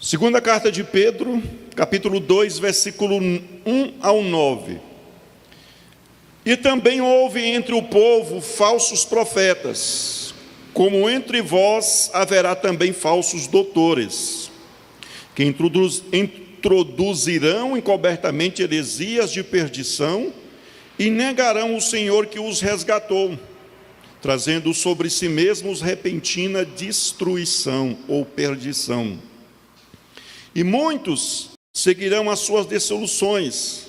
Segunda carta de Pedro, capítulo 2, versículo 1 ao 9. E também houve entre o povo falsos profetas, como entre vós haverá também falsos doutores, que introduzirão encobertamente heresias de perdição e negarão o Senhor que os resgatou, trazendo sobre si mesmos repentina destruição ou perdição. E muitos seguirão as suas dissoluções,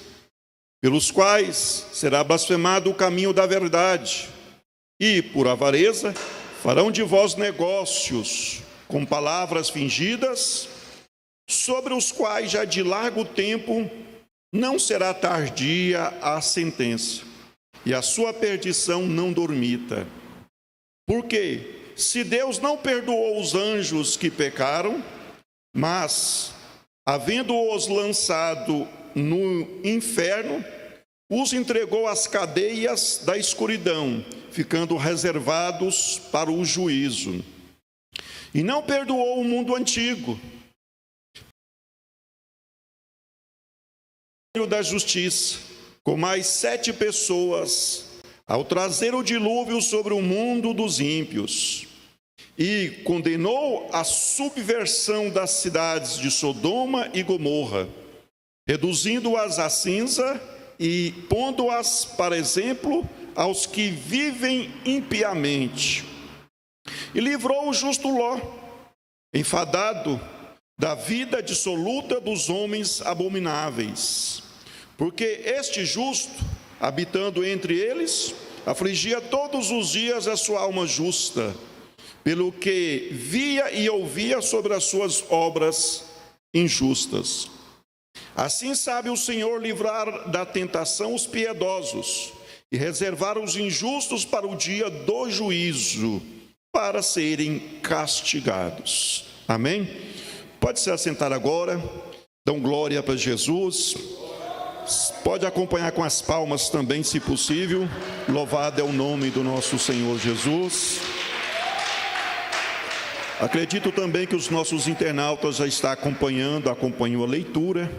pelos quais será blasfemado o caminho da verdade, e, por avareza, farão de vós negócios com palavras fingidas, sobre os quais já de largo tempo não será tardia a sentença, e a sua perdição não dormita. Porque, se Deus não perdoou os anjos que pecaram, mas, havendo-os lançado no inferno, os entregou às cadeias da escuridão, ficando reservados para o juízo. E não perdoou o mundo antigo, da justiça, com mais 7 pessoas, ao trazer o dilúvio sobre o mundo dos ímpios, e condenou a subversão das cidades de Sodoma e Gomorra, reduzindo-as a cinza e pondo-as para exemplo aos que vivem impiamente. E livrou o justo Ló, enfadado da vida dissoluta dos homens abomináveis, porque este justo, habitando entre eles, afligia todos os dias a sua alma justa, pelo que via e ouvia sobre as suas obras injustas. Assim sabe o Senhor livrar da tentação os piedosos e reservar os injustos para o dia do juízo, para serem castigados. Amém? Pode se assentar agora, dão glória para Jesus. Pode acompanhar com as palmas também, se possível. Louvado é o nome do nosso Senhor Jesus. Acredito também que os nossos internautas já estão acompanham a leitura.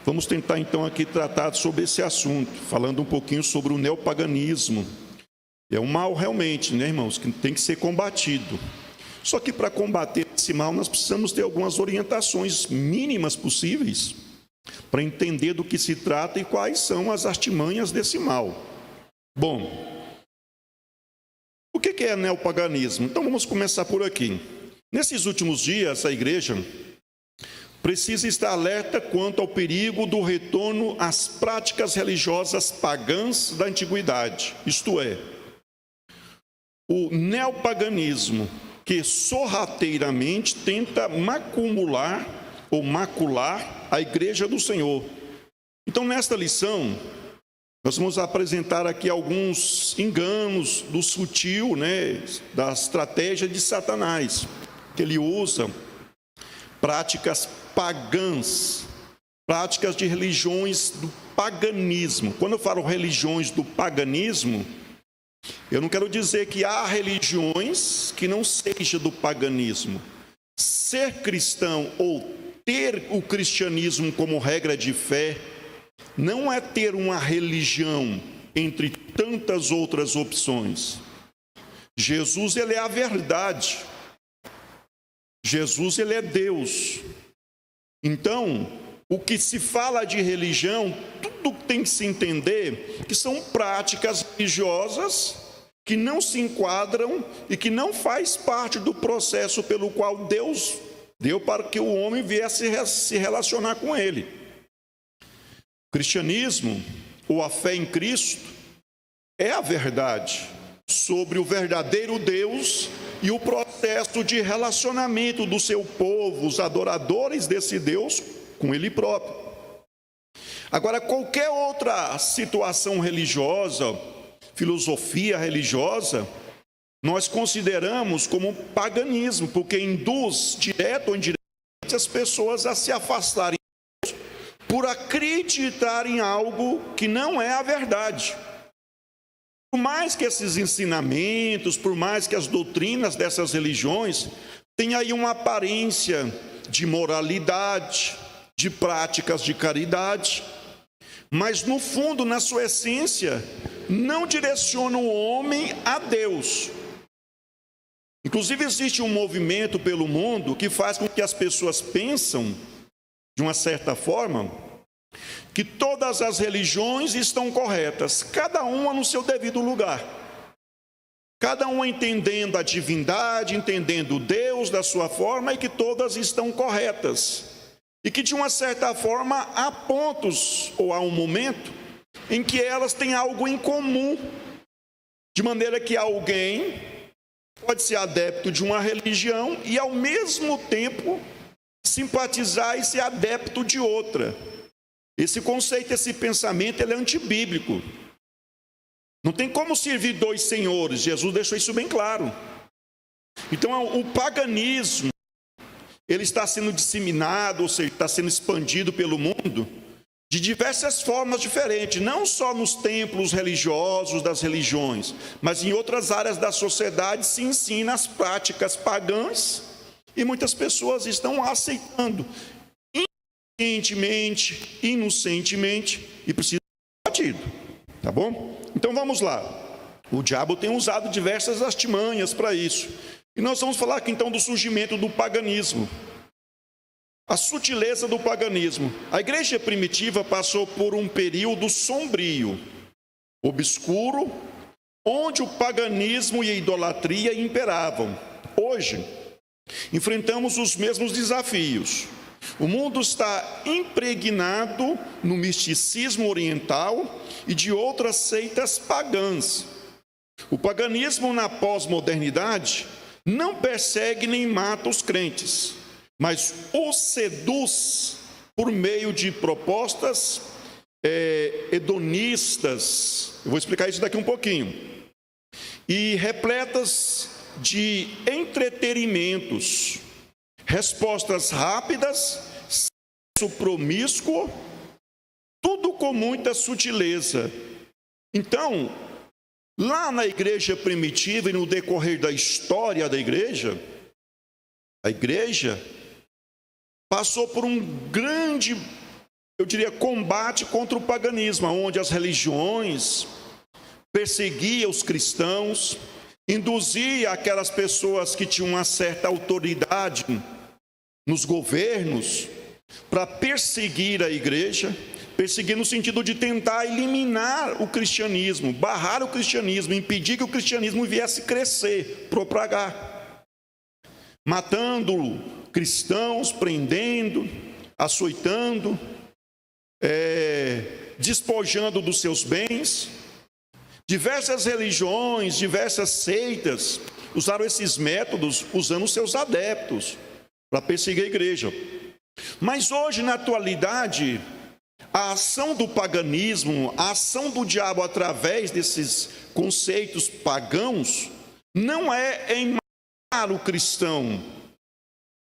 Vamos tentar então aqui tratar sobre esse assunto, falando um pouquinho sobre o neopaganismo. É um mal realmente, né, irmãos, que tem que ser combatido. Só que para combater esse mal nós precisamos ter algumas orientações mínimas possíveis para entender do que se trata e quais são as artimanhas desse mal. Bom, o que é neopaganismo? Então vamos começar por aqui. Nesses últimos dias, a igreja precisa estar alerta quanto ao perigo do retorno às práticas religiosas pagãs da antiguidade, isto é, o neopaganismo, que sorrateiramente tenta macular a igreja do Senhor. Então, nesta lição, nós vamos apresentar aqui alguns enganos do sutil, da estratégia de Satanás, que ele usa práticas pagãs, práticas de religiões do paganismo. Quando eu falo religiões do paganismo, eu não quero dizer que há religiões que não sejam do paganismo. Ser cristão ou ter o cristianismo como regra de fé não é ter uma religião entre tantas outras opções. Jesus, ele é a verdade. Jesus, ele é Deus. Então, o que se fala de religião, tudo tem que se entender que são práticas religiosas que não se enquadram e que não faz parte do processo pelo qual Deus deu para que o homem viesse se relacionar com ele. O cristianismo, ou a fé em Cristo, é a verdade sobre o verdadeiro Deus e o processo de relacionamento do seu povo, os adoradores desse Deus, com ele próprio. Agora, qualquer outra situação religiosa, filosofia religiosa, nós consideramos como paganismo, porque induz, direto ou indiretamente, as pessoas a se afastarem de Deus por acreditar em algo que não é a verdade. Por mais que esses ensinamentos, por mais que as doutrinas dessas religiões tenham aí uma aparência de moralidade, de práticas de caridade, mas no fundo, na sua essência, não direciona o homem a Deus. Inclusive, existe um movimento pelo mundo que faz com que as pessoas pensam, de uma certa forma, que todas as religiões estão corretas, cada uma no seu devido lugar. Cada uma entendendo a divindade, entendendo Deus da sua forma, e que todas estão corretas. E que, de uma certa forma, há pontos, ou há um momento, em que elas têm algo em comum. De maneira que alguém pode ser adepto de uma religião e, ao mesmo tempo, simpatizar e ser adepto de outra. Esse conceito, esse pensamento, ele é antibíblico. Não tem como servir dois senhores. Jesus deixou isso bem claro. Então, o paganismo, ele está sendo disseminado, ou seja, está sendo expandido pelo mundo de diversas formas diferentes, não só nos templos religiosos das religiões, mas em outras áreas da sociedade se ensina as práticas pagãs e muitas pessoas estão aceitando inconscientemente, inocentemente, e precisa ser combatido, tá bom? Então vamos lá. O diabo tem usado diversas artimanhas para isso. E nós vamos falar aqui então do surgimento do paganismo. A sutileza do paganismo. A igreja primitiva passou por um período sombrio, obscuro, onde o paganismo e a idolatria imperavam. Hoje, enfrentamos os mesmos desafios. O mundo está impregnado no misticismo oriental e de outras seitas pagãs. O paganismo na pós-modernidade não persegue nem mata os crentes, mas os seduz por meio de propostas hedonistas. Eu vou explicar isso daqui um pouquinho. E repletas de entretenimentos, respostas rápidas, sexo promíscuo, tudo com muita sutileza. Então, lá na igreja primitiva e no decorrer da história da igreja, a igreja passou por um grande, eu diria, combate contra o paganismo, onde as religiões perseguiam os cristãos, induzia aquelas pessoas que tinham uma certa autoridade nos governos para perseguir a igreja, perseguir no sentido de tentar eliminar o cristianismo, barrar o cristianismo, impedir que o cristianismo viesse crescer, propagar, matando cristãos, prendendo, açoitando, despojando dos seus bens. Diversas religiões, diversas seitas usaram esses métodos usando seus adeptos para perseguir a igreja. Mas hoje, na atualidade, a ação do paganismo, a ação do diabo através desses conceitos pagãos, não é em matar o cristão.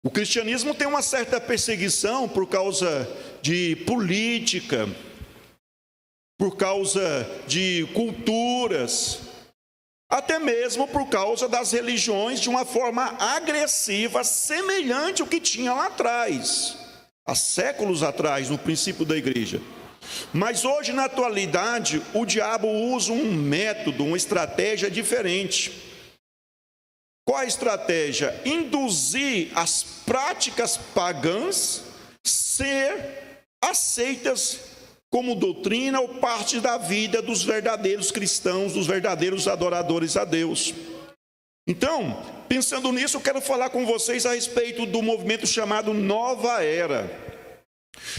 O cristianismo tem uma certa perseguição por causa de política, por causa de culturas, até mesmo por causa das religiões de uma forma agressiva, semelhante ao que tinha lá atrás, há séculos atrás, no princípio da igreja. Mas hoje, na atualidade, o diabo usa um método, uma estratégia diferente. Qual a estratégia? Induzir as práticas pagãs ser aceitas como doutrina ou parte da vida dos verdadeiros cristãos, dos verdadeiros adoradores a Deus. Então, pensando nisso, eu quero falar com vocês a respeito do movimento chamado Nova Era.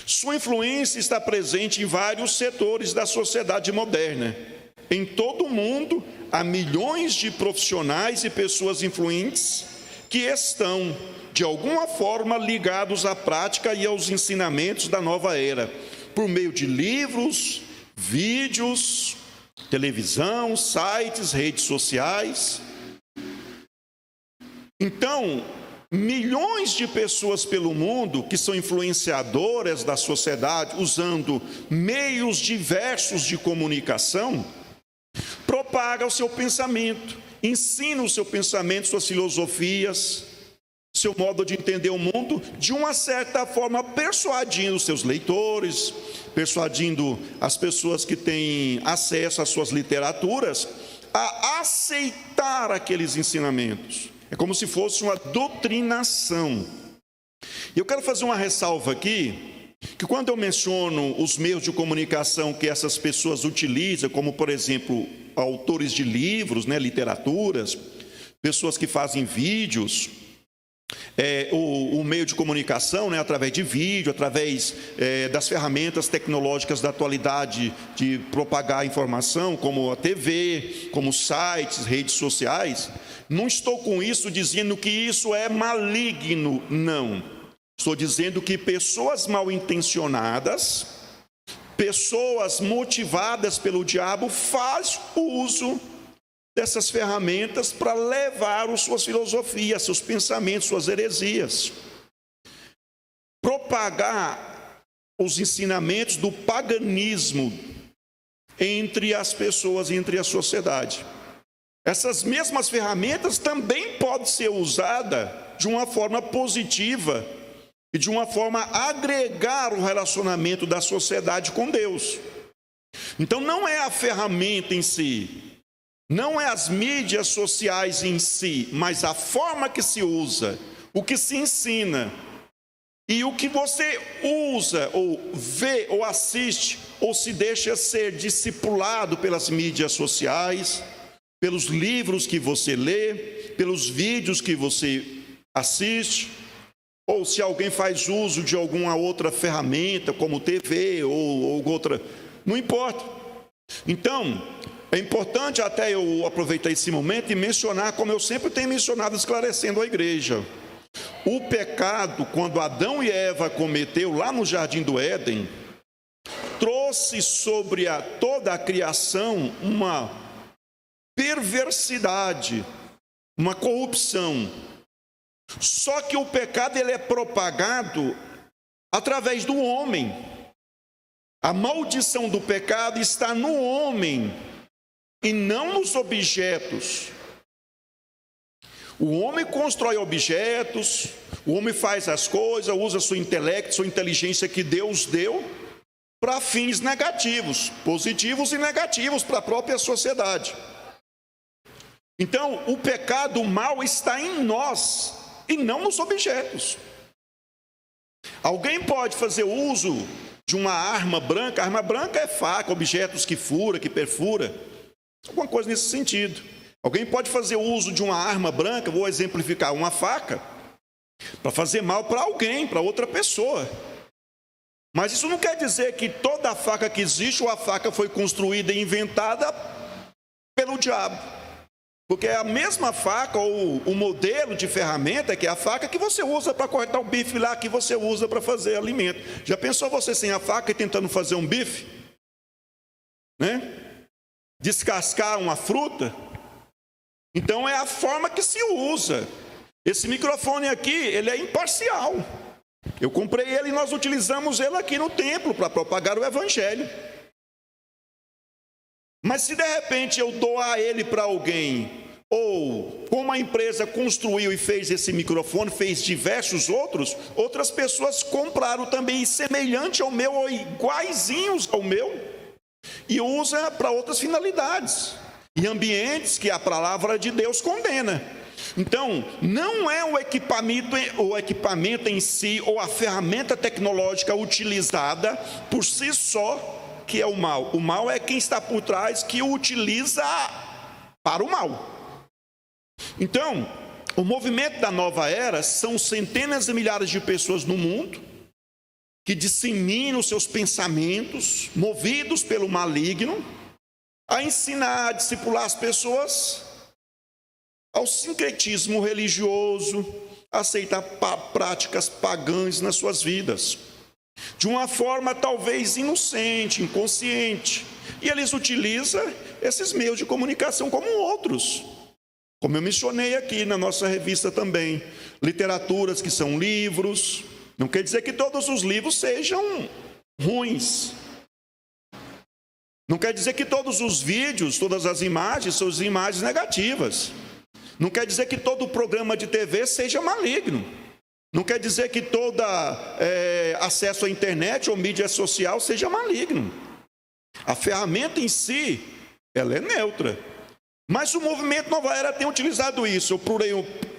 Sua influência está presente em vários setores da sociedade moderna. Em todo o mundo, há milhões de profissionais e pessoas influentes que estão, de alguma forma, ligados à prática e aos ensinamentos da Nova Era, por meio de livros, vídeos, televisão, sites, redes sociais. Então, milhões de pessoas pelo mundo que são influenciadoras da sociedade, usando meios diversos de comunicação, propagam o seu pensamento, ensinam o seu pensamento, suas filosofias, seu modo de entender o mundo, de uma certa forma persuadindo os seus leitores, persuadindo as pessoas que têm acesso às suas literaturas a aceitar aqueles ensinamentos. É como se fosse uma doutrinação. E eu quero fazer uma ressalva aqui, que quando eu menciono os meios de comunicação que essas pessoas utilizam, como por exemplo, autores de livros, literaturas, pessoas que fazem vídeos, o meio de comunicação, através de vídeo, através das ferramentas tecnológicas da atualidade de propagar informação, como a TV, como sites, redes sociais. Não estou com isso dizendo que isso é maligno, não. Estou dizendo que pessoas mal intencionadas, pessoas motivadas pelo diabo, fazem uso dessas ferramentas para levar as suas filosofias, seus pensamentos, suas heresias. Propagar os ensinamentos do paganismo entre as pessoas, entre a sociedade. Essas mesmas ferramentas também podem ser usadas de uma forma positiva e de uma forma a agregar o relacionamento da sociedade com Deus. Então não é a ferramenta em si, não é as mídias sociais em si, mas a forma que se usa, o que se ensina e o que você usa, ou vê, ou assiste, ou se deixa ser discipulado pelas mídias sociais, pelos livros que você lê, pelos vídeos que você assiste, ou se alguém faz uso de alguma outra ferramenta, como TV ou outra, não importa. Então, é importante até eu aproveitar esse momento e mencionar, como eu sempre tenho mencionado, esclarecendo a igreja. O pecado, quando Adão e Eva cometeu lá no Jardim do Éden, trouxe sobre toda a criação uma perversidade, uma corrupção. Só que o pecado ele é propagado através do homem. A maldição do pecado está no homem e não nos objetos. O homem constrói objetos, o homem faz as coisas, usa seu intelecto, sua inteligência que Deus deu para fins negativos, positivos e negativos para a própria sociedade. Então, o pecado, o mal está em nós e não nos objetos. Alguém pode fazer uso de uma arma branca. A arma branca é faca, objetos que fura, que perfura, alguma coisa nesse sentido. Alguém pode fazer uso de uma arma branca, vou exemplificar, uma faca, para fazer mal para alguém, para outra pessoa. Mas isso não quer dizer que toda a faca que existe, ou a faca foi construída e inventada pelo diabo. Porque é a mesma faca, ou o modelo de ferramenta, que é a faca que você usa para cortar o bife lá, que você usa para fazer alimento. Já pensou você sem a faca e tentando fazer um bife? Descascar uma fruta? Então é a forma que se usa. Esse microfone aqui, ele é imparcial. Eu comprei ele e nós utilizamos ele aqui no templo para propagar o evangelho. Mas se de repente eu doar ele para alguém, ou como a empresa construiu e fez esse microfone, fez diversos outras pessoas compraram também semelhante ao meu, ou iguaizinhos ao meu, e usa para outras finalidades, em ambientes que a palavra de Deus condena. Então, não é o equipamento em si, ou a ferramenta tecnológica utilizada por si só, que é o mal. O mal é quem está por trás, que o utiliza para o mal. Então, o movimento da nova era são centenas de milhares de pessoas no mundo que disseminam seus pensamentos, movidos pelo maligno, a ensinar, a discipular as pessoas ao sincretismo religioso, a aceitar práticas pagãs nas suas vidas, de uma forma talvez inocente, inconsciente. E eles utilizam esses meios de comunicação como outros, como eu mencionei aqui na nossa revista também. Literaturas que são livros, não quer dizer que todos os livros sejam ruins. Não quer dizer que todos os vídeos, todas as imagens são imagens negativas. Não quer dizer que todo programa de TV seja maligno. Não quer dizer que todo acesso à internet ou mídia social seja maligno. A ferramenta em si, ela é neutra. Mas o movimento Nova Era tem utilizado isso. Eu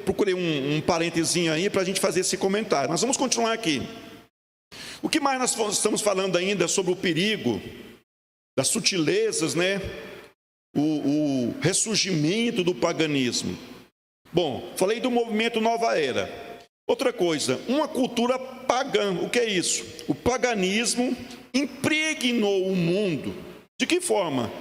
procurei um parentezinho aí para a gente fazer esse comentário. Nós vamos continuar aqui. O que mais nós estamos falando ainda sobre o perigo, das sutilezas, né? O ressurgimento do paganismo. Bom, falei do movimento Nova Era. Outra coisa, uma cultura pagã. O que é isso? O paganismo impregnou o mundo. De que forma?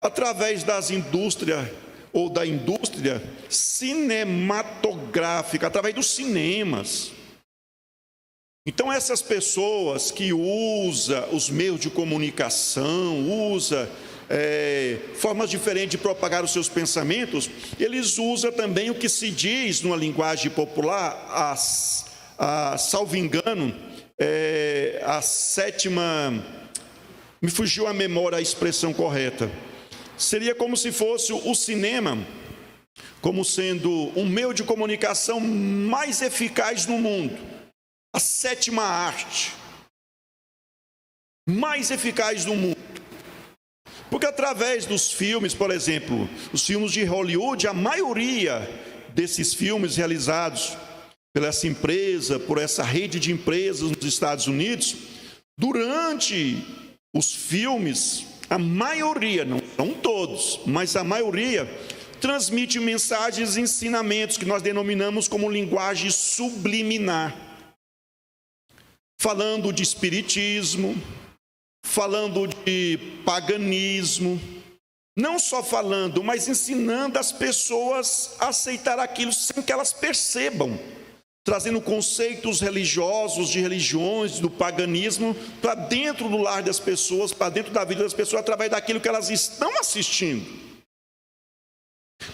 Através das indústrias ou da indústria cinematográfica, através dos cinemas. Então essas pessoas que usam os meios de comunicação, usam formas diferentes de propagar os seus pensamentos, eles usam também o que se diz numa linguagem popular, salvo engano, a sétima, me fugiu a memória a expressão correta, seria como se fosse o cinema, como sendo um meio de comunicação mais eficaz no mundo, a sétima arte, mais eficaz no mundo. Porque através dos filmes, por exemplo, os filmes de Hollywood, a maioria desses filmes realizados por essa empresa, por essa rede de empresas nos Estados Unidos, durante os filmes, a maioria, não são todos, mas a maioria, transmite mensagens e ensinamentos que nós denominamos como linguagem subliminar. Falando de espiritismo, falando de paganismo, não só falando, mas ensinando as pessoas a aceitar aquilo sem que elas percebam, trazendo conceitos religiosos, de religiões, do paganismo, para dentro do lar das pessoas, para dentro da vida das pessoas, através daquilo que elas estão assistindo.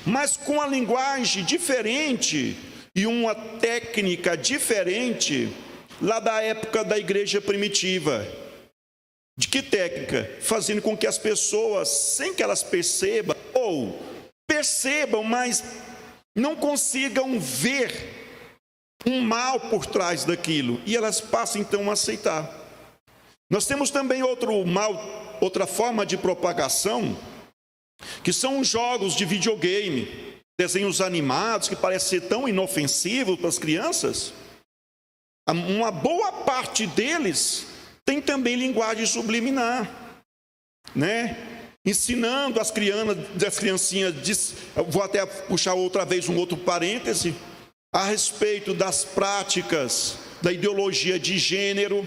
Mas com a linguagem diferente e uma técnica diferente, lá da época da igreja primitiva. De que técnica? Fazendo com que as pessoas, sem que elas percebam, ou percebam, mas não consigam ver um mal por trás daquilo, e elas passam então a aceitar. Nós temos também outra forma de propagação, que são os jogos de videogame, desenhos animados, que parecem ser tão inofensivos para as crianças. Uma boa parte deles tem também linguagem subliminar, né? Ensinando as criancinhas, vou até puxar outra vez um outro parêntese, a respeito das práticas da ideologia de gênero,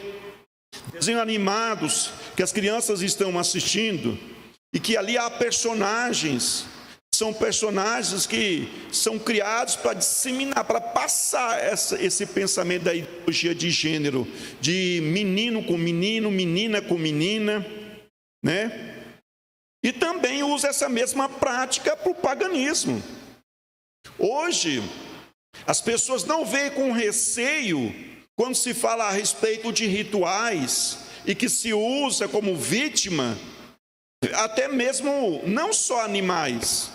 desenhos animados que as crianças estão assistindo, e que ali há personagens, são personagens que são criados para disseminar, para passar esse pensamento da ideologia de gênero, de menino com menino, menina com menina, né? E também usa essa mesma prática para o paganismo. Hoje, as pessoas não veem com receio quando se fala a respeito de rituais e que se usa como vítima, até mesmo não só animais,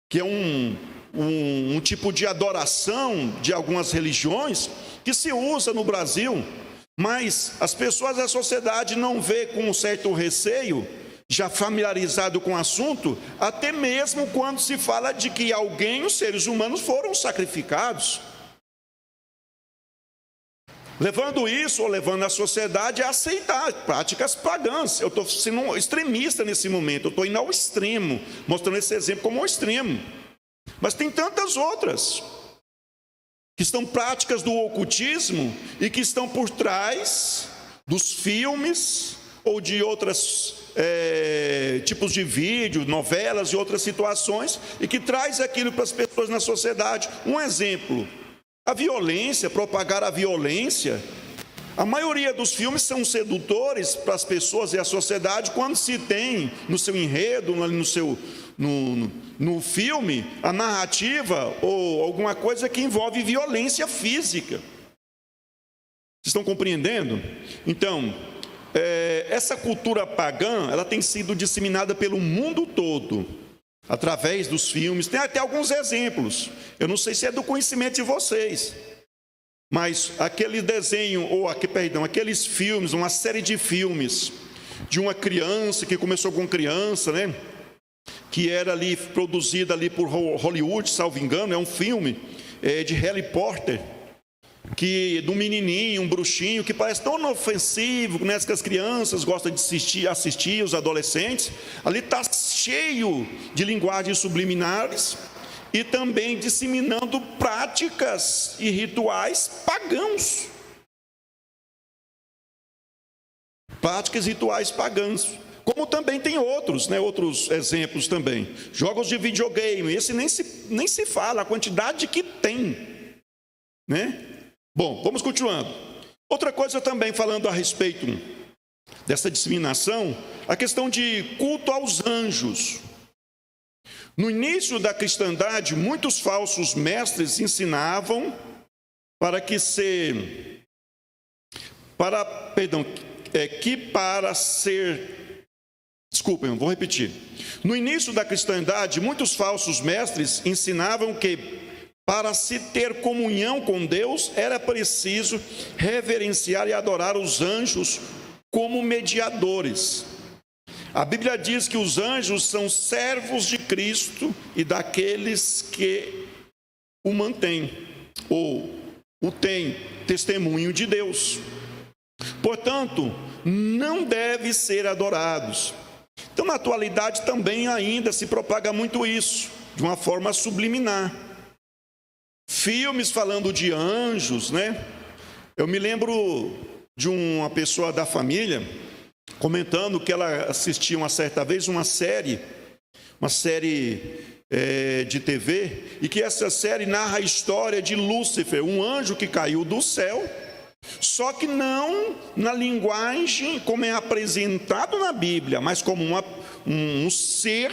que é um tipo de adoração de algumas religiões que se usa no Brasil, mas as pessoas da sociedade não vê com um certo receio, já familiarizado com o assunto, até mesmo quando se fala de que alguém, os seres humanos, foram sacrificados. Levando isso, ou levando a sociedade a aceitar práticas pagãs. Eu estou sendo extremista nesse momento, eu estou indo ao extremo, mostrando esse exemplo como um extremo. Mas tem tantas outras, que são práticas do ocultismo e que estão por trás dos filmes ou de outros tipos de vídeo, novelas e outras situações, e que traz aquilo para as pessoas na sociedade. Um exemplo, a violência, propagar a violência. A maioria dos filmes são sedutores para as pessoas e a sociedade quando se tem no seu enredo, no filme, a narrativa ou alguma coisa que envolve violência física. Vocês estão compreendendo? Então, essa cultura pagã, ela tem sido disseminada pelo mundo todo. através dos filmes. Tem até alguns exemplos. Eu não sei se é do conhecimento de vocês, mas aquele desenho, aqueles filmes, uma série de filmes de uma criança, que começou com criança, né? Que era ali produzida ali por Hollywood, salvo engano, é um filme de Harry Potter, que do menininho, um bruxinho, que parece tão inofensivo, né, que as crianças gostam de assistir, os adolescentes. Ali está cheio de linguagens subliminares e também disseminando práticas e rituais pagãos. Práticas e rituais pagãos. Como também tem outros, né, outros exemplos também. Jogos de videogame, esse nem se fala a quantidade que tem, né? Bom, vamos continuando. Outra coisa também, falando a respeito dessa disseminação, a questão de culto aos anjos. No início da cristandade, muitos falsos mestres ensinavam vou repetir. No início da cristandade, muitos falsos mestres ensinavam que para se ter comunhão com Deus, era preciso reverenciar e adorar os anjos como mediadores. A Bíblia diz que os anjos são servos de Cristo e daqueles que o mantêm, ou o têm, testemunho de Deus. Portanto, não devem ser adorados. Então, na atualidade também ainda se propaga muito isso, de uma forma subliminar. Filmes falando de anjos, né? Eu me lembro de uma pessoa da família comentando que ela assistia uma certa vez uma série de TV, e que essa série narra a história de Lúcifer, um anjo que caiu do céu, só que não na linguagem como é apresentado na Bíblia, mas como um ser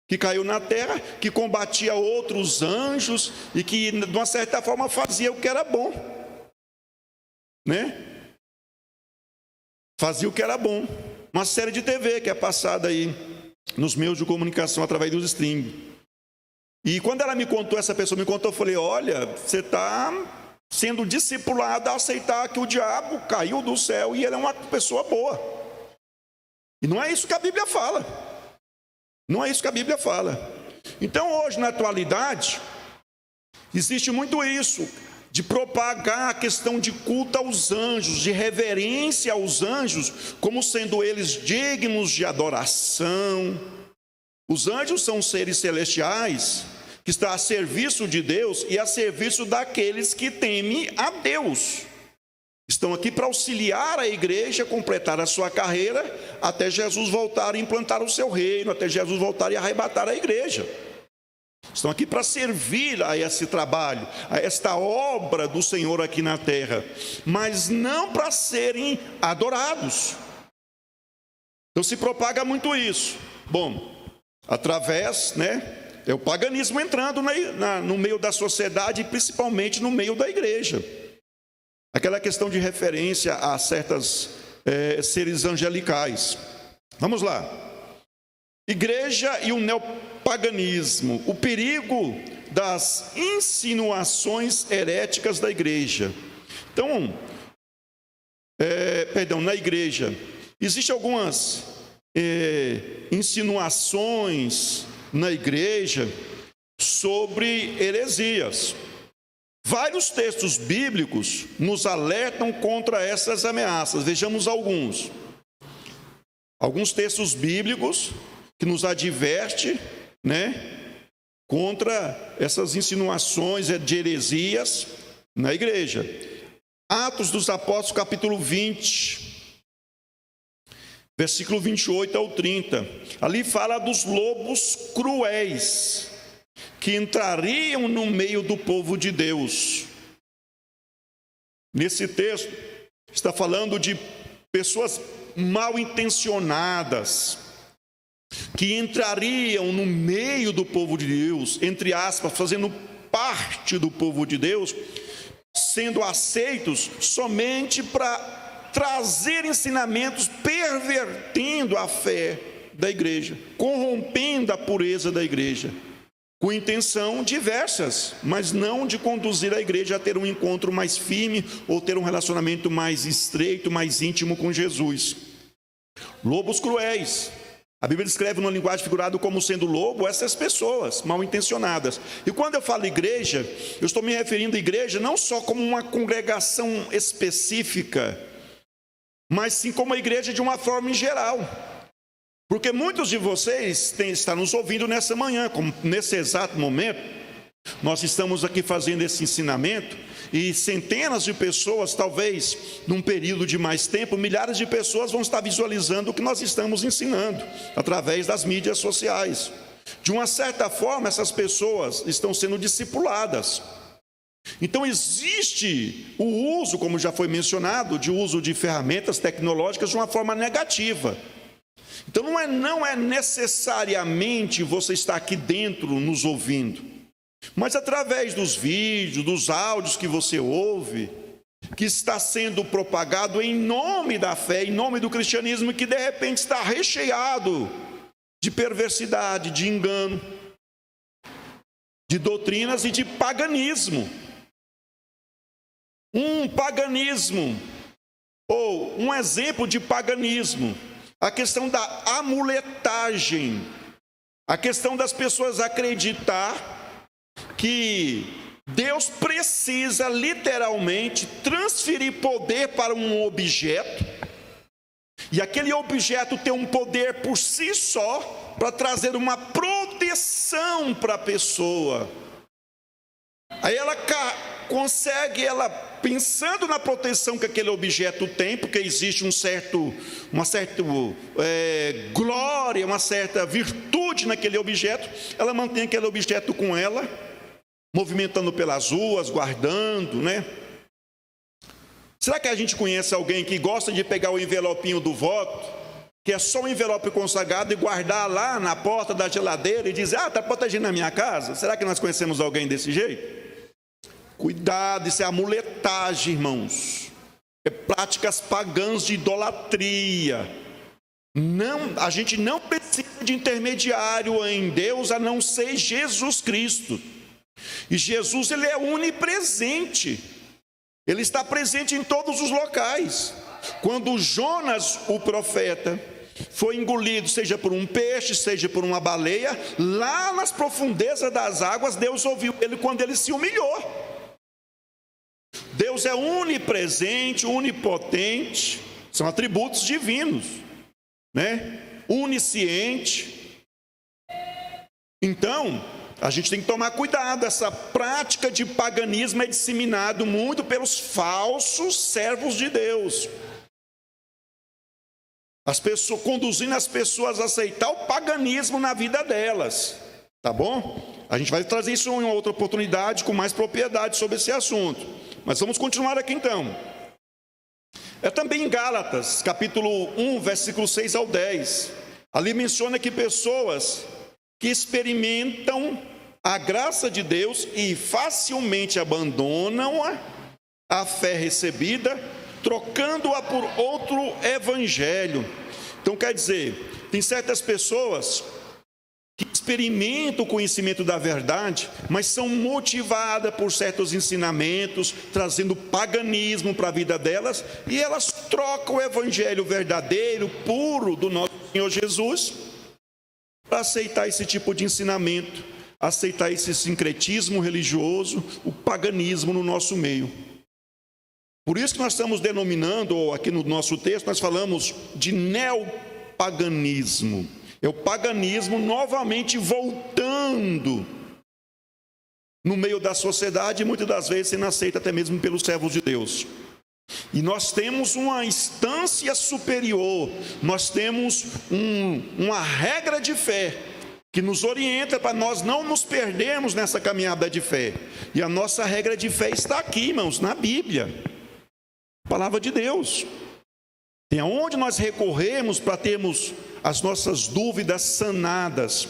que caiu na terra, que combatia outros anjos e que, de uma certa forma, fazia o que era bom, né? Fazia o que era bom. Uma série de TV que é passada aí nos meios de comunicação através dos streaming. E quando essa pessoa me contou, eu falei: olha, você está sendo discipulado a aceitar que o diabo caiu do céu e ele é uma pessoa boa. E não é isso que a Bíblia fala. Não é isso que a Bíblia fala. Então, hoje, na atualidade, existe muito isso, de propagar a questão de culto aos anjos, de reverência aos anjos, como sendo eles dignos de adoração. Os anjos são seres celestiais, que estão a serviço de Deus e a serviço daqueles que temem a Deus. Estão aqui para auxiliar a igreja a completar a sua carreira, até Jesus voltar e implantar o seu reino, até Jesus voltar e arrebatar a igreja. Estão aqui para servir a esse trabalho, a esta obra do Senhor aqui na terra, mas não para serem adorados. Então se propaga muito isso. Bom, através, é o paganismo entrando no meio da sociedade e principalmente no meio da igreja. Aquela questão de referência a certos seres angelicais. Vamos lá. Igreja e o neopaganismo. O perigo das insinuações heréticas da igreja. Então, na igreja, existem algumas insinuações na igreja sobre heresias. Vários textos bíblicos nos alertam contra essas ameaças. Vejamos alguns. Alguns textos bíblicos que nos advertem, contra essas insinuações de heresias na igreja. Atos dos Apóstolos, capítulo 20, versículo 28 ao 30. Ali fala dos lobos cruéis que entrariam no meio do povo de Deus. Nesse texto, está falando de pessoas mal intencionadas, que entrariam no meio do povo de Deus, entre aspas, fazendo parte do povo de Deus, sendo aceitos somente para trazer ensinamentos, pervertendo a fé da igreja, corrompendo a pureza da igreja, com intenção diversas, mas não de conduzir a igreja a ter um encontro mais firme ou ter um relacionamento mais estreito, mais íntimo com Jesus. Lobos cruéis. A Bíblia descreve numa linguagem figurada como sendo lobo essas pessoas mal intencionadas. E quando eu falo igreja, eu estou me referindo à igreja não só como uma congregação específica, mas sim como a igreja de uma forma em geral. Porque muitos de vocês estão nos ouvindo nessa manhã, como nesse exato momento, nós estamos aqui fazendo esse ensinamento, e centenas de pessoas, talvez num período de mais tempo, milhares de pessoas vão estar visualizando o que nós estamos ensinando, através das mídias sociais. De uma certa forma, essas pessoas estão sendo discipuladas. Então existe o uso, como já foi mencionado, de uso de ferramentas tecnológicas de uma forma negativa. Então não é necessariamente você estar aqui dentro nos ouvindo, mas através dos vídeos, dos áudios que você ouve, que está sendo propagado em nome da fé, em nome do cristianismo, que de repente está recheado de perversidade, de engano, de doutrinas e de paganismo. Um paganismo, ou um exemplo de paganismo, a questão da amuletagem, a questão das pessoas acreditar que Deus precisa literalmente transferir poder para um objeto, e aquele objeto tem um poder por si só para trazer uma proteção para a pessoa. Aí ela consegue, pensando na proteção que aquele objeto tem, porque existe uma certa glória, uma certa virtude naquele objeto, ela mantém aquele objeto com ela, movimentando pelas ruas, guardando, né? Será que a gente conhece alguém que gosta de pegar o envelopinho do voto, que é só um envelope consagrado, e guardar lá na porta da geladeira e dizer, está protegendo a minha casa? Será que nós conhecemos alguém desse jeito? Cuidado, isso é amuletagem, irmãos. É práticas pagãs de idolatria. A gente não precisa de intermediário em Deus a não ser Jesus Cristo. E Jesus, ele é onipresente. Ele está presente em todos os locais. Quando Jonas, o profeta, foi engolido, seja por um peixe, seja por uma baleia, lá nas profundezas das águas, Deus ouviu ele quando ele se humilhou. Deus é onipresente, onipotente, são atributos divinos, né? Onisciente. Então, a gente tem que tomar cuidado. Essa prática de paganismo é disseminado muito pelos falsos servos de Deus. As pessoas, conduzindo as pessoas a aceitar o paganismo na vida delas, tá bom? A gente vai trazer isso em outra oportunidade com mais propriedade sobre esse assunto. Mas vamos continuar aqui então. É também em Gálatas, capítulo 1, versículo 6 ao 10. Ali menciona que pessoas que experimentam a graça de Deus e facilmente abandonam a fé recebida, trocando-a por outro evangelho. Então quer dizer, tem certas pessoas que experimentam o conhecimento da verdade, mas são motivadas por certos ensinamentos, trazendo paganismo para a vida delas, e elas trocam o evangelho verdadeiro, puro, do nosso Senhor Jesus, para aceitar esse tipo de ensinamento, aceitar esse sincretismo religioso, o paganismo no nosso meio. Por isso que nós estamos denominando, ou aqui no nosso texto, nós falamos de neopaganismo. É o paganismo novamente voltando no meio da sociedade, e muitas das vezes sendo aceito até mesmo pelos servos de Deus. E nós temos uma instância superior, nós temos uma regra de fé que nos orienta para nós não nos perdermos nessa caminhada de fé. E a nossa regra de fé está aqui, irmãos, na Bíblia, palavra de Deus. Tem aonde nós recorremos para termos as nossas dúvidas sanadas.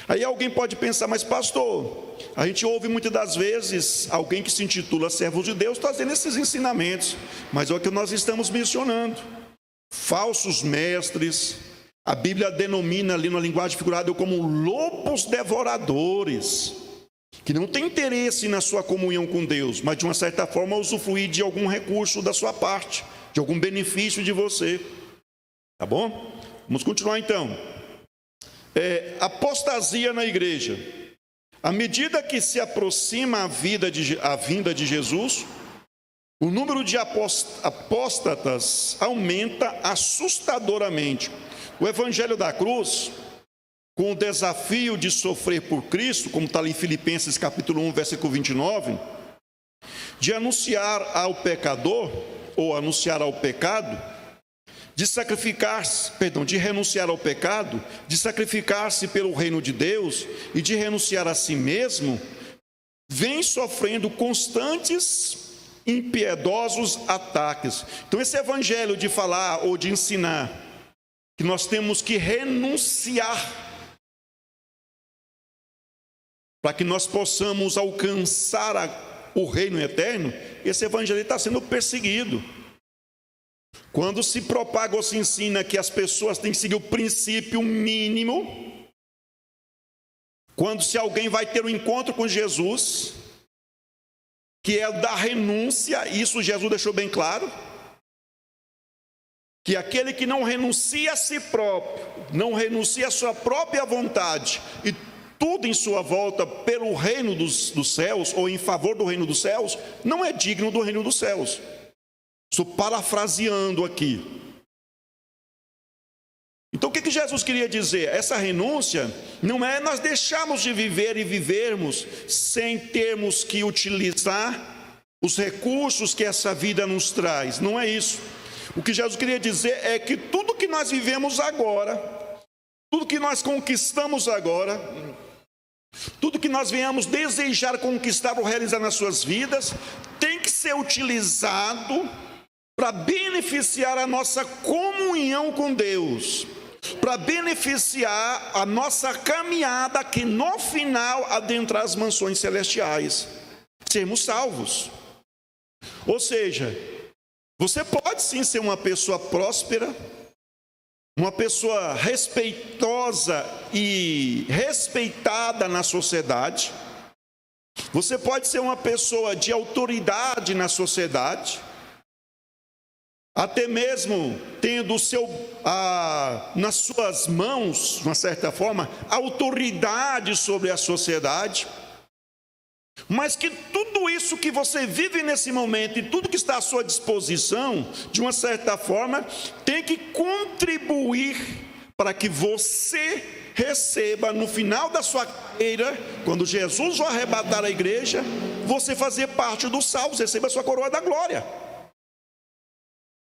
Aí alguém pode pensar, mas pastor, a gente ouve muitas das vezes alguém que se intitula servo de Deus trazendo esses ensinamentos, mas é o que nós estamos mencionando: falsos mestres, A Bíblia denomina ali na linguagem figurada como lobos devoradores, que não tem interesse na sua comunhão com Deus, mas de uma certa forma usufruir de algum recurso da sua parte, de algum benefício de você. Tá bom? Vamos continuar então. Apostasia na igreja. À medida que se aproxima a vinda de Jesus, o número de apóstatas aumenta assustadoramente. O Evangelho da Cruz, com o desafio de sofrer por Cristo, como está ali em Filipenses capítulo 1, versículo 29, de anunciar ao pecador, ou anunciar ao pecado, de renunciar ao pecado, de sacrificar-se pelo reino de Deus e de renunciar a si mesmo, vem sofrendo constantes, impiedosos ataques. Então esse evangelho de falar ou de ensinar que nós temos que renunciar para que nós possamos alcançar o reino eterno, esse evangelho está sendo perseguido. Quando se propaga ou se ensina que as pessoas têm que seguir o princípio mínimo, quando se alguém vai ter um encontro com Jesus, que é da renúncia, isso Jesus deixou bem claro, que aquele que não renuncia a si próprio, não renuncia a sua própria vontade, e tudo em sua volta pelo reino dos céus, ou em favor do reino dos céus, não é digno do reino dos céus. Estou parafraseando aqui. Então o que Jesus queria dizer? Essa renúncia não é nós deixarmos de viver e vivermos sem termos que utilizar os recursos que essa vida nos traz. Não é isso. O que Jesus queria dizer é que tudo que nós vivemos agora, tudo que nós conquistamos agora, tudo que nós venhamos desejar conquistar ou realizar nas suas vidas, tem que ser utilizado para beneficiar a nossa comunhão com Deus, para beneficiar a nossa caminhada que no final adentrar as mansões celestiais, sermos salvos. Ou seja, você pode sim ser uma pessoa próspera, uma pessoa respeitosa e respeitada na sociedade, você pode ser uma pessoa de autoridade na sociedade, até mesmo tendo nas suas mãos, de uma certa forma, autoridade sobre a sociedade, mas que tudo isso que você vive nesse momento e tudo que está à sua disposição, de uma certa forma, tem que contribuir para que você receba no final da sua carreira, quando Jesus vai arrebatar a igreja, você fazer parte dos salvos, receba a sua coroa da glória.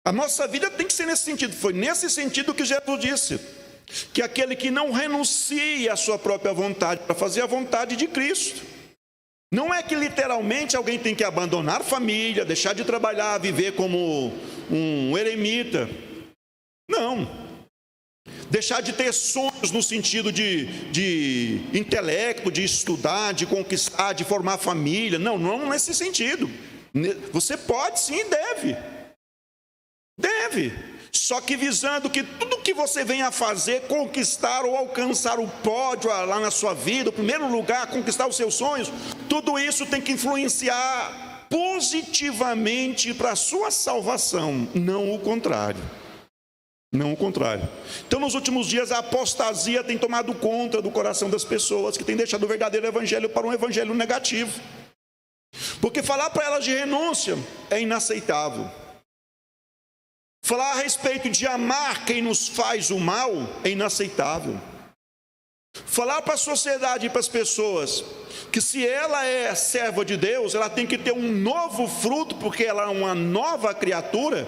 A nossa vida tem que ser nesse sentido. Foi nesse sentido que Jesus disse que aquele que não renuncia à sua própria vontade para fazer a vontade de Cristo, não é que literalmente alguém tem que abandonar a família, deixar de trabalhar, viver como um eremita. Não. Deixar de ter sonhos no sentido de intelecto, de estudar, de conquistar, de formar família. Não nesse sentido. Você pode sim e deve, só que visando que tudo que você venha a fazer, conquistar ou alcançar o pódio lá na sua vida, o primeiro lugar, conquistar os seus sonhos, tudo isso tem que influenciar positivamente para a sua salvação, não o contrário. Então nos últimos dias a apostasia tem tomado conta do coração das pessoas, que tem deixado o verdadeiro evangelho para um evangelho negativo, porque falar para elas de renúncia é inaceitável. Falar a respeito de amar quem nos faz o mal é inaceitável. Falar para a sociedade e para as pessoas que se ela é serva de Deus, ela tem que ter um novo fruto, porque ela é uma nova criatura,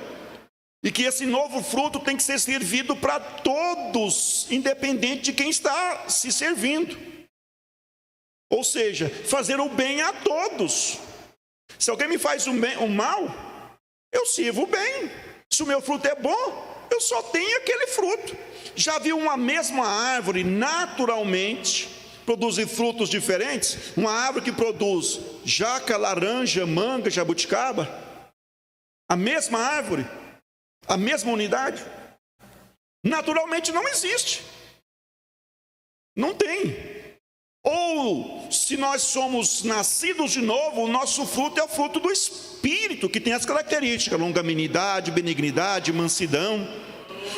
e que esse novo fruto tem que ser servido para todos, independente de quem está se servindo. Ou seja, fazer o bem a todos. Se alguém me faz o mal, eu sirvo o bem. Se o meu fruto é bom, eu só tenho aquele fruto. Já viu uma mesma árvore naturalmente produzir frutos diferentes? Uma árvore que produz jaca, laranja, manga, jabuticaba, a mesma árvore, a mesma unidade. Naturalmente não existe. Não tem. Ou, se nós somos nascidos de novo, o nosso fruto é o fruto do Espírito, que tem as características: longanimidade, benignidade, mansidão.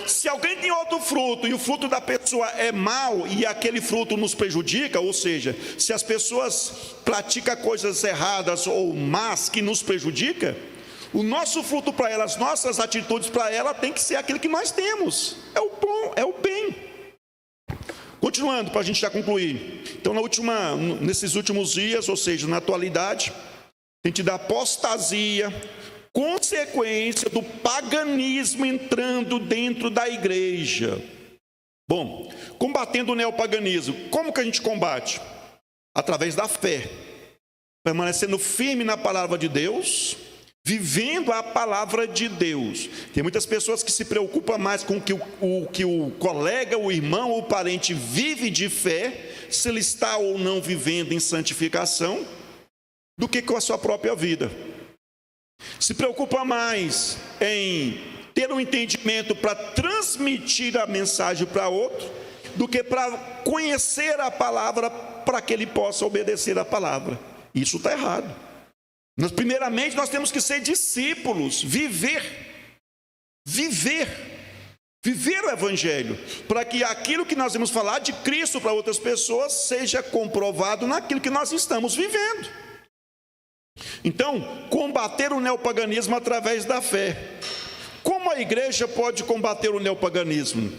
Se alguém tem outro fruto e o fruto da pessoa é mau e aquele fruto nos prejudica, ou seja, se as pessoas praticam coisas erradas ou más que nos prejudicam, o nosso fruto para elas, as nossas atitudes para ela tem que ser aquilo que nós temos. É o bom, é o bem. Continuando, para a gente já concluir. Então, nesses últimos dias, ou seja, na atualidade, tem tido a apostasia, consequência do paganismo entrando dentro da igreja. Bom, combatendo o neopaganismo, como que a gente combate? Através da fé, permanecendo firme na palavra de Deus, vivendo a palavra de Deus. Tem muitas pessoas que se preocupam mais com o que o colega, o irmão ou o parente vive de fé, se ele está ou não vivendo em santificação, do que com a sua própria vida. Se preocupa mais em ter um entendimento para transmitir a mensagem para outro, do que para conhecer a palavra para que ele possa obedecer a palavra. Isso está errado. Primeiramente, nós temos que ser discípulos, viver o Evangelho, para que aquilo que nós vamos falar de Cristo para outras pessoas seja comprovado naquilo que nós estamos vivendo. Então, combater o neopaganismo através da fé. Como a igreja pode combater o neopaganismo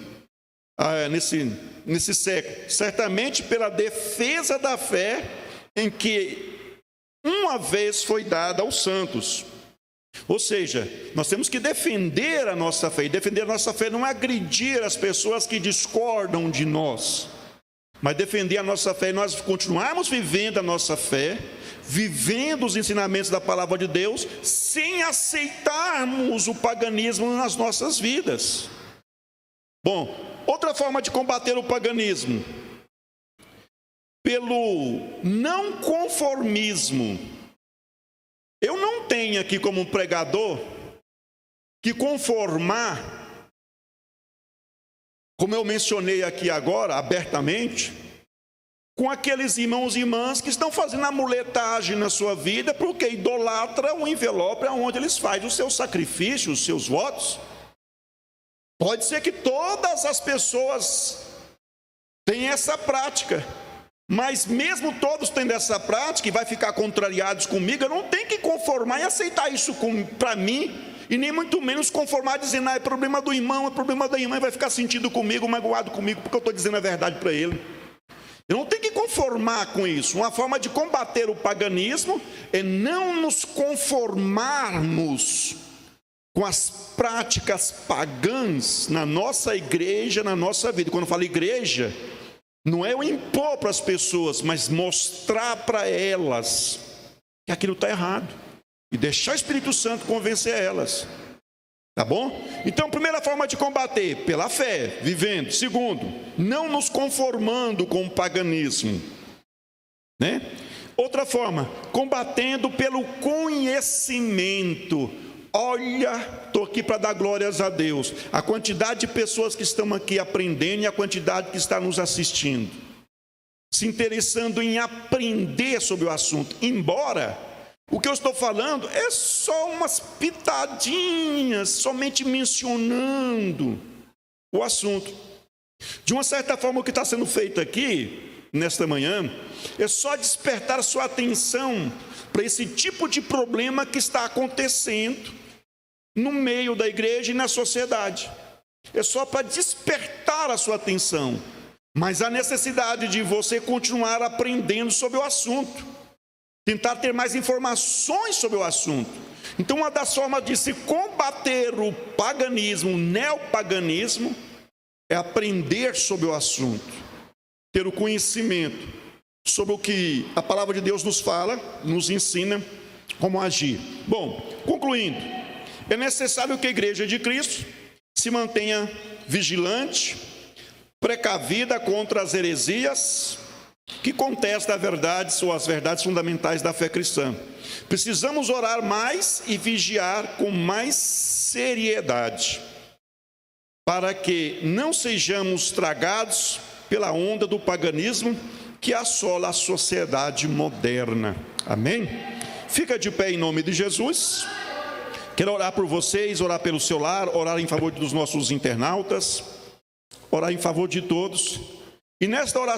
nesse século? Certamente pela defesa da fé em que uma vez foi dada aos santos. Ou seja, nós temos que defender a nossa fé. E defender a nossa fé não é agredir as pessoas que discordam de nós, mas defender a nossa fé e nós continuarmos vivendo a nossa fé, vivendo os ensinamentos da palavra de Deus, sem aceitarmos o paganismo nas nossas vidas. Bom, outra forma de combater o paganismo, pelo não conformismo. Eu não tenho aqui como pregador que conformar, como eu mencionei aqui agora, abertamente, com aqueles irmãos e irmãs que estão fazendo amuletagem na sua vida, porque idolatra o envelope onde eles fazem os seus sacrifícios, os seus votos. Pode ser que todas as pessoas tenham essa prática, mas mesmo todos tendo essa prática e vai ficar contrariados comigo, eu não tenho que conformar e aceitar isso para mim, e nem muito menos conformar dizendo, é problema do irmão, é problema da irmã, e vai ficar sentido comigo, magoado comigo, porque eu estou dizendo a verdade para ele. Eu não tenho que conformar com isso. Uma forma de combater o paganismo é não nos conformarmos com as práticas pagãs na nossa igreja, na nossa vida. Quando eu falo igreja, não é eu impor para as pessoas, mas mostrar para elas que aquilo está errado e deixar o Espírito Santo convencer elas. Tá bom? Então, primeira forma de combater, pela fé, vivendo. Segundo, não nos conformando com o paganismo, né? Outra forma, combatendo pelo conhecimento. Olha, estou aqui para dar glórias a Deus. A quantidade de pessoas que estão aqui aprendendo e a quantidade que está nos assistindo, se interessando em aprender sobre o assunto, embora o que eu estou falando é só umas pitadinhas, somente mencionando o assunto. De uma certa forma, o que está sendo feito aqui, nesta manhã, é só despertar a sua atenção para esse tipo de problema que está acontecendo no meio da igreja e na sociedade. É só para despertar a sua atenção, mas a necessidade de você continuar aprendendo sobre o assunto, tentar ter mais informações sobre o assunto. Então, uma das formas de se combater o paganismo, o neopaganismo, é aprender sobre o assunto, ter o conhecimento sobre o que a palavra de Deus nos fala, nos ensina como agir. Bom, concluindo, é necessário que a igreja de Cristo se mantenha vigilante, precavida contra as heresias que contesta a verdade ou as verdades fundamentais da fé cristã. Precisamos orar mais e vigiar com mais seriedade. para que não sejamos tragados pela onda do paganismo que assola a sociedade moderna. Amém? Fica de pé em nome de Jesus. Quero orar por vocês, orar pelo seu lar, orar em favor dos nossos internautas, orar em favor de todos. E nesta oração